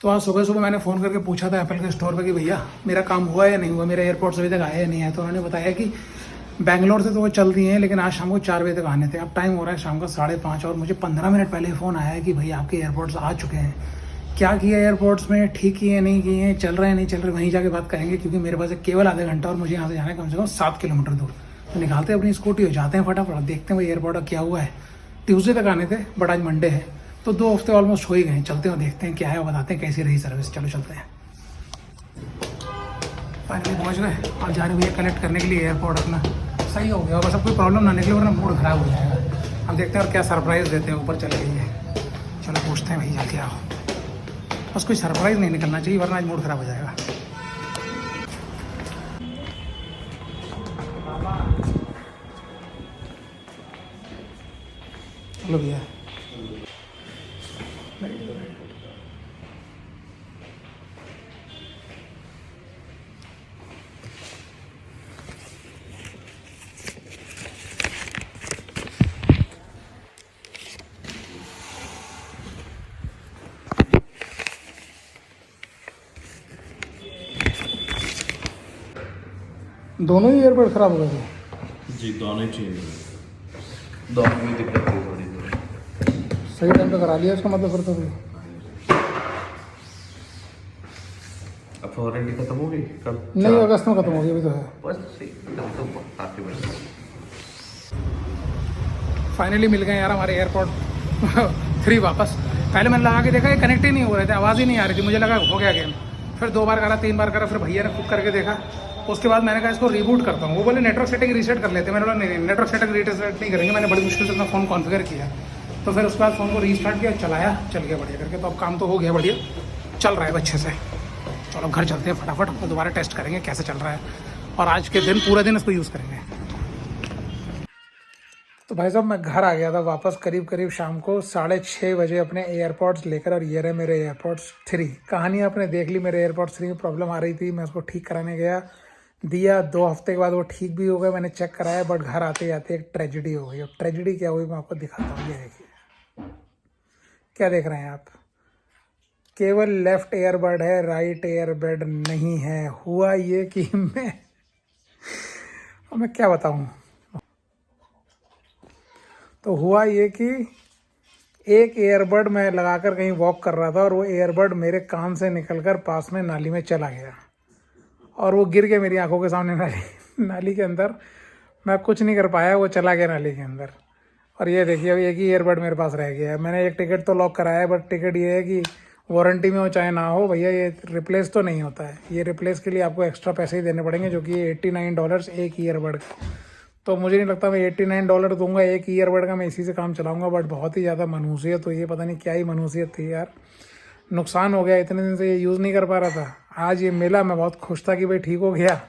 तो आज सुबह सुबह मैंने फ़ोन करके पूछा था एप्पल के स्टोर पे कि भैया मेरा काम हुआ या नहीं हुआ, मेरे एयरपोर्ट्स अभी तक आया या नहीं आया। तो उन्होंने बताया कि बैंगलोर से तो वो चलती हैं, लेकिन आज शाम को 4 बजे तक आने थे। अब टाइम हो रहा है शाम का 5:30 और मुझे 15 मिनट पहले फ़ोन आया है कि भैया आपके एयरपोर्ट्स आ चुके हैं। क्या किया एयरपोर्ट्स में, ठीक किए नहीं किए, चल रहे हैं नहीं चल रहे, वहीं जाके बात करेंगे, क्योंकि मेरे पास केवल आधा घंटा और मुझे यहाँ से जाना है कम से कम 7 किलोमीटर दूर। तो निकालते हैं अपनी स्कूटी और जाते हैं फटाफट, देखते हैं भाई एयरपोर्ट का क्या हुआ है। ट्यूसडे तक आने थे बट आज मंडे है, तो 2 हफ्ते ऑलमोस्ट हो ही गए। चलते हैं देखते हैं क्या है और बताते हैं कैसी रही सर्विस। चलो चलते हैं। फाइनली पहुँच गए और जा रहे भैया कलेक्ट करने के लिए एयरपोर्ट अपना। सही हो गया, बस अब कोई प्रॉब्लम ना निकले वरना मूड ख़राब हो जाएगा। अब देखते हैं और क्या सरप्राइज़ देते हैं। ऊपर चले गई है, चलो पूछते हैं भाई जल्दी आओ। बस कोई सरप्राइज़ नहीं निकलना चाहिए वरना आज मूड ख़राब हो जाएगा। चलो भैया। दोनों ही एयरबड ख़राब हो गए थे जी, दोनों ही चाहिए। दोनों में दिक्कत थी थोड़ी थोड़ी। सही टाइम पे करा लिया इसका मतलब फिर तो भाई। अब वारंटी खत्म हो गई कब? नहीं, अगस्त में ख़त्म हो गई अभी तो है। बस सही, कल तो काफ़ी बढ़िया। फाइनली मिल गए यार हमारे एयरपोर्ट 3 वापस। पहले मैंने लगा के देखा ये कनेक्ट ही नहीं हो रहे थे, आवाज़ ही नहीं आ रही थी, मुझे लगा हो गया गेम। फिर 2 बार करा, 3 बार करा, फिर भैया ने खुद करके देखा। उसके बाद मैंने कहा इसको रीबूट करता हूँ। वो बोले नेटवर्क सेटिंग रीसेट कर लेते हैं। मैंने बोला नहीं, नेटवर्क सेटिंग रीसेट नहीं करेंगे। मैंने बड़ी मुश्किल से अपना फ़ोन कॉन्फ़िगर किया, तो फिर उसके बाद फ़ोन को रीस्टार्ट किया, चलाया, चल गया बढ़िया करके। तो अब काम तो हो गया बढ़िया, चल रहा है अच्छे से। चलो घर चलते हैं फटाफट, तो दोबारा टेस्ट करेंगे कैसे चल रहा है, और आज के दिन पूरा दिन इसको यूज़ करेंगे। तो भाई साहब मैं घर आ गया था वापस करीब शाम को 6:30 बजे अपने एयरपोर्ट्स लेकर, और ये रहे मेरे एयरपोर्ट्स 3। कहानी आपने देख ली, मेरे एयरपोर्ट्स 3 में प्रॉब्लम आ रही थी, मैं उसको ठीक कराने गया, दिया 2 हफ्ते के बाद वो ठीक भी हो गया, मैंने चेक कराया। बट घर आते आते एक ट्रेजिडी हो गई। अब ट्रेजिडी क्या हुई मैं आपको दिखाता हूँ। ये देखिए, क्या देख रहे हैं आप, केवल लेफ्ट एयरबड है, राइट एयरबड नहीं है। हुआ ये कि मैं क्या बताऊँ। तो हुआ ये कि एक एयरबड मैं लगाकर कहीं वॉक कर रहा था, और वो एयरबड मेरे कान से निकलकर पास में नाली में चला गया, और वो गिर के मेरी आंखों के सामने नाली के अंदर। मैं कुछ नहीं कर पाया, वो चला गया नाली के अंदर। और ये देखिए अब एक ही एयरबड मेरे पास रह गया है। मैंने एक टिकट तो लॉक कराया है, बट टिकट ये है कि वारंटी में हो चाहे ना हो भैया, ये रिप्लेस तो नहीं होता है। ये रिप्लेस के लिए आपको एक्स्ट्रा पैसे ही देने पड़ेंगे, जो कि $89 एक ईयरबड का। तो मुझे नहीं लगता मैं $89 दूंगा एक ईयरबड का, मैं इसी से काम चलाऊंगा। बट बहुत ही ज़्यादा मनहूसियत हुई है, पता नहीं क्या ही मनहूसियत थी यार। नुकसान हो गया, इतने दिन से ये यूज़ नहीं कर पा रहा था। आज ये मिला, मैं बहुत खुश था कि भाई ठीक हो गया।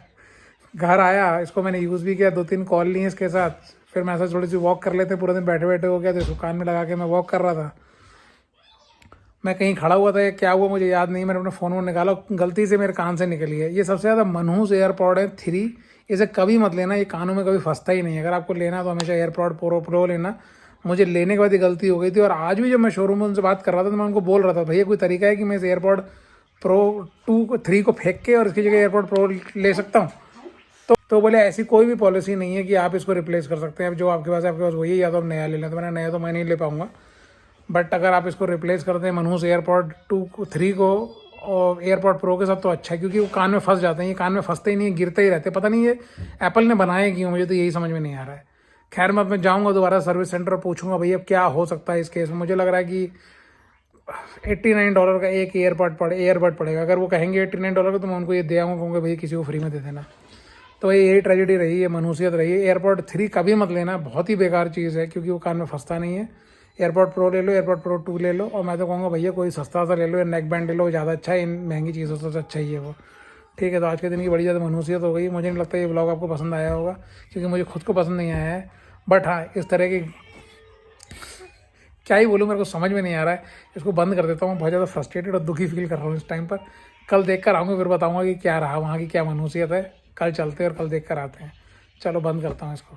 घर आया, इसको मैंने यूज़ भी किया, 2-3 कॉल ली इसके साथ। फिर मैं ऐसा थोड़ी सी वॉक कर लेते, पूरा दिन बैठे बैठे हो गया, तो इसको कान में लगा के मैं वॉक कर रहा था। मैं कहीं खड़ा हुआ था, क्या हुआ मुझे याद नहीं, मैंने अपने फ़ोन में निकाला, गलती से मेरे कान से निकली है। ये सबसे ज़्यादा मनहूस एयरपॉड है 3। इसे कभी मत लेना, ये कानों में कभी फंसता ही नहीं है। अगर आपको लेना तो हमेशा एयरपॉड प्रो लेना। मुझे लेने के बाद ही गलती हो गई थी, और आज भी जब मैं शोरूम में उनसे बात कर रहा था तो मैं उनको बोल रहा था, भैया कोई तरीका है कि मैं इस एयरपॉड प्रो 3 को फेंक के और इसकी जगह एयरपॉड प्रो ले सकता हूँ? तो बोले ऐसी कोई भी पॉलिसी नहीं है कि आप इसको रिप्लेस कर सकते हैं। अब जो आपके पास वही है, या तो आप नया ले लें। तो मैंने नया तो मैं नहीं ले पाऊँगा, बट अगर आप इसको रिप्लेस करते हैं मनहूस एयरपॉड 3 को और एयरपॉड प्रो के साथ, तो अच्छा है, क्योंकि वो कान में फंस जाते हैं। ये कान में फंसते ही नहीं, गिरते ही रहते। पता नहीं ये एप्पल ने बनाए क्यों, मुझे तो यही समझ में नहीं आ रहा है। खैर मैं जाऊँगा दोबारा सर्विस सेंटर और पूछूंगा भैया क्या हो सकता है इस केस में। मुझे लग रहा है कि $89 का एक एयरबड पड़ेगा। अगर वो कहेंगे $89 का, तो मैं उनको ये दे आऊँगा, कहूँगा भैया किसी को फ्री में दे देना। तो यही ट्रेजेडी रही है, मनहूसियत रही है। एयरपॉड 3 कभी मत लेना, बहुत ही बेकार चीज़ है, क्योंकि वो कान में फंसता नहीं है। एयरपॉड प्रो ले लो, एयरपॉड प्रो 2 ले लो, और मैं तो कहूँगा भैया कोई सस्ता सा ले लो, या नेक बैंड ले लो, ज़्यादा अच्छा है। इन महंगी चीज़ों से तो अच्छा ही है वो। ठीक है, तो आज के दिन की बड़ी ज़्यादा मनहूसियत हो गई। मुझे नहीं लगता ये ब्लॉग आपको पसंद आया होगा, क्योंकि मुझे खुद को पसंद नहीं आया है। बट हाँ, इस तरह की क्या ही बोलूँ, मेरे को समझ में नहीं आ रहा है। इसको बंद कर देता हूँ, बहुत ज़्यादा फ्रस्ट्रेटेड और दुखी फील कर रहा हूँ इस टाइम पर। कल देख कर आऊँगा, फिर बताऊँगा कि क्या रहा वहाँ की, क्या मनहूसियत है। कल चलते हैं और कल देख कर आते हैं। चलो बंद करता हूँ इसको।